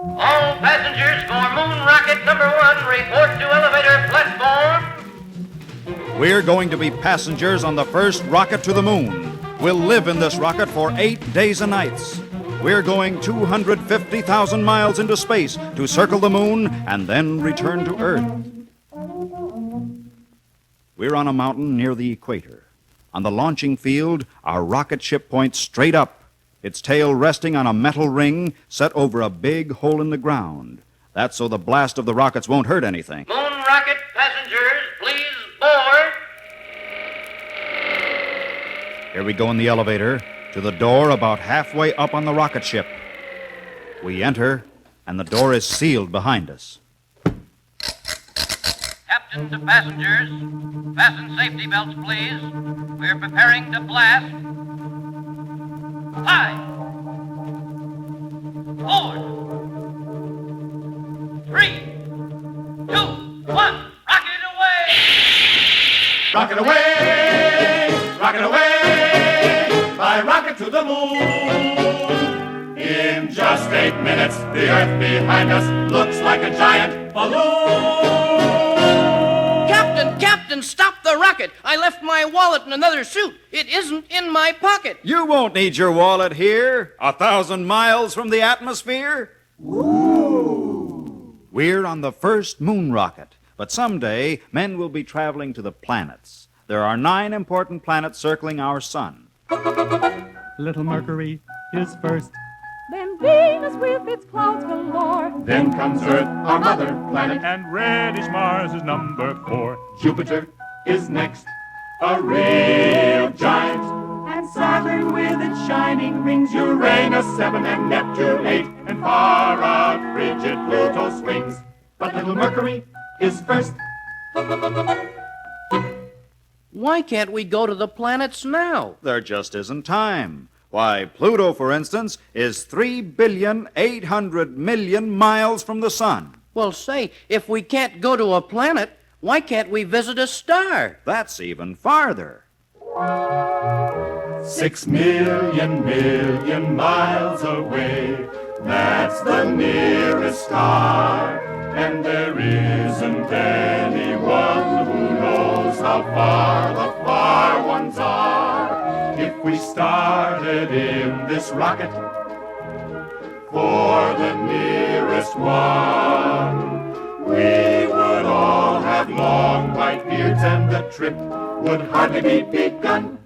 All passengers for Moon Rocket number 1 report to elevator platform. We're going to be passengers on the first rocket to the moon. We'll live in this rocket for 8 days and nights. We're going 250,000 miles into space to circle the moon and then return to Earth. We're on a mountain near the equator. On the launching field, our rocket ship points straight up, its tail resting on a metal ring set over a big hole in the ground. That's so the blast of the rockets won't hurt anything. Moon Rocket passengers, please board. Here we go in the elevator to the door about halfway up on the rocket ship. We enter, and the door is sealed behind us. Captain to passengers, fasten safety belts, please. We're preparing to blast. 5, 4, 3, 2, 1. Rocket away! Rocket away! Rocket away! By rocket to the moon! In just 8 minutes, the Earth behind us looks like a giant balloon! Captain, stop the rocket! I left my wallet in another suit. It isn't in my pocket. You won't need your wallet here, 1,000 miles from the atmosphere. Ooh. We're on the first moon rocket, but someday men will be traveling to the planets. There are 9 important planets circling our sun. Little Mercury is first. Then Venus with its clouds galore. Then comes Earth, our mother planet. And reddish Mars is number 4. Jupiter is next, a real giant. And Saturn with its shining rings, Uranus 7 and Neptune 8, and far out frigid Pluto swings. But little Mercury is first. Why can't we go to the planets now? There just isn't time. Why, Pluto, for instance, is 3,800,000,000 miles from the sun. Well, say, if we can't go to a planet, why can't we visit a star? That's even farther. 6 million miles away. That's the nearest star. And there isn't anyone who knows how far the far ones are. If we started in this rocket for the nearest one, we would all have long white beards and the trip would hardly be begun,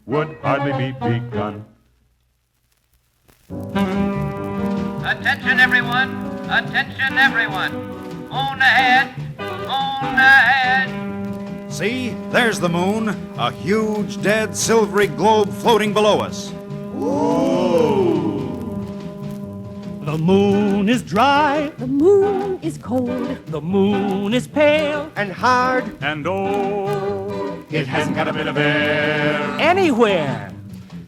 Would hardly be begun. Attention, everyone. Attention, everyone. Moon ahead. Moon ahead. See, there's the moon, a huge, dead, silvery globe floating below us. The moon is dry. The moon is cold. The moon is pale and hard. and old. It hasn't got a bit of air. Anywhere.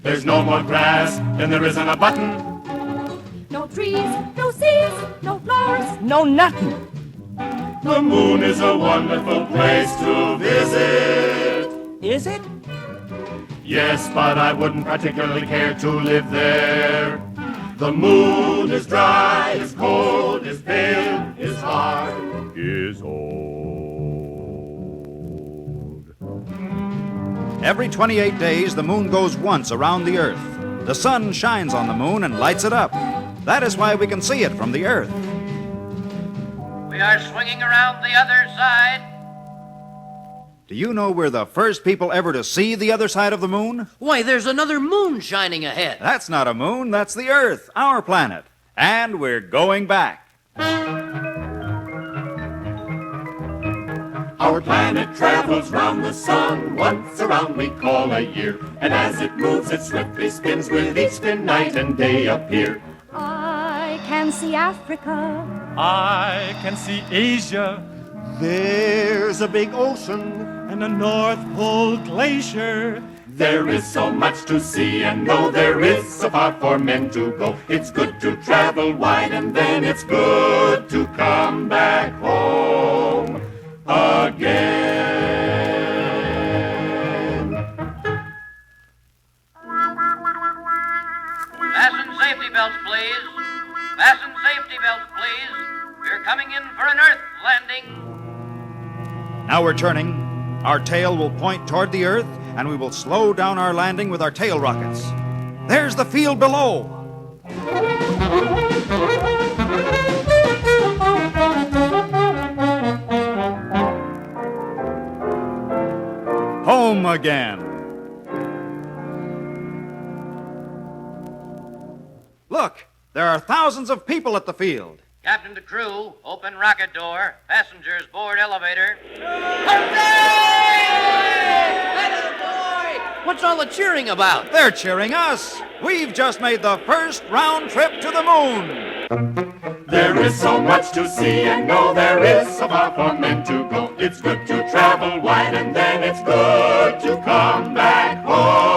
There's no more grass than there is on a button. No trees, no seas, no flowers. No nothing. The moon is a wonderful place to visit. Is it? Yes, but I wouldn't particularly care to live there. The moon is dry, is cold, is pale, is hard. Is old. Every 28 days, the moon goes once around the Earth. The sun shines on the moon and lights it up. That is why we can see it from the Earth. We are swinging around the other side. Do you know we're the first people ever to see the other side of the moon? Why, there's another moon shining ahead. That's not a moon, that's the Earth, our planet. And we're going back. Our planet travels round the sun, once around we call a year. And as it moves, it swiftly spins, with each spin night and day appear. I can see Africa. I can see Asia There's a big ocean. and a North Pole glacier. There is so much to see, and though there is so far for men to go, it's good to travel wide, and then it's good to come back home again. Fasten safety belts, please. Fasten safety belts, please. We're coming in for an Earth landing. Now we're turning. Our tail will point toward the Earth, and we will slow down our landing with our tail rockets. There's the field below. Home again. Look, there are thousands of people at the field. Captain to crew, open rocket door. Passengers board elevator. What's all the cheering about? They're cheering us. We've just made the first round trip to the moon. There is so much to see and know, there is so far for men to go. It's good to travel wide and then it's good to come back home.